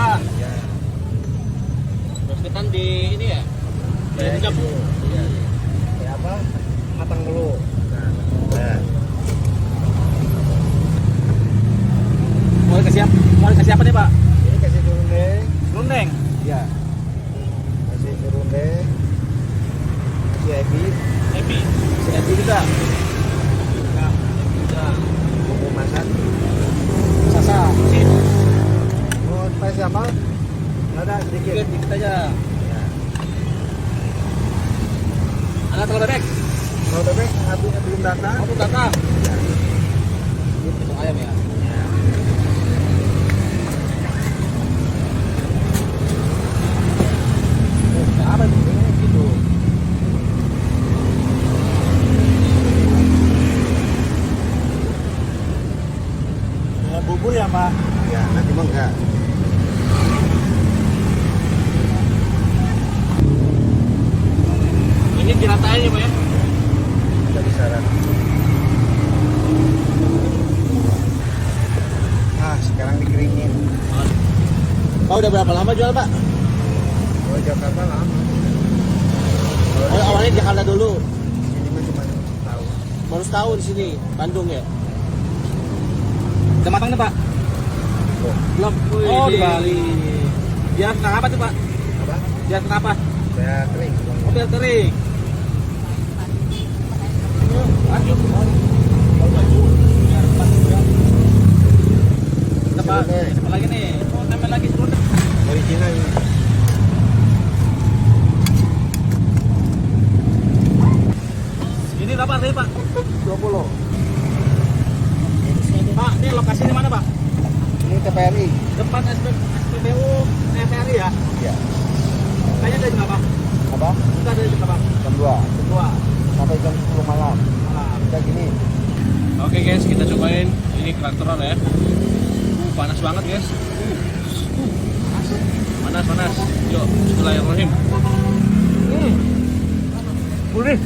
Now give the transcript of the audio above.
ketan. Ya. Terus ketan di ini ya. Di dapur. Iya. Kayak apa? Matang dulu. Nah. Mau dikasih apa nih, Pak? Ini kasih serundeng. Serundeng. Ya. Kasih serundeng. Kasih ebi. Ebi. Ebi juga. Ya. Juga. Bumbu masak. Sasa. Sip. Mau spice apa? Ada sedikit. Dikit aja. Ya. Ada telur bebek. Kalau bebek apinya belum datang. Mau datang. Ya. Itu ayam ya. Apa itu? Gitu. Bubur ya Pak? Ya, nanti mau enggak. Ini diratain ya, Pak ya? Udah bisa Ran. Nah, sekarang dikeringin. Pak udah berapa lama jual, Pak? Kalau Jakarta lama. Oh, awalnya di Jakarta dulu. Ini mah cuma tahu. Baru setahun di sini, Bandung ya. Udah matang nih, Pak? Belum. Oh, di Bali. Biar kena apa tuh, Pak? Apa? Biar kena apa? Saya kering. Oh, biar kering. Lanjut. Apa? Apa lagi nih? Oh, tambah lagi serundeng. Original ini. Ini berapa harganya, Pak? 20. Pak, ini lokasi di mana, Pak? Ini TPRI. Depan SPBU TPRI ya? Iya. Kayaknya dari jam apa? Apa? Kita dari jam apa? Jam 2 Kedua. sampai jam 10 malam. Kita gini. Oke guys, kita cobain ini kerakteran ya. Panas banget guys. Panas. Yuk, bismillahirrahmanirrahim. Gurih.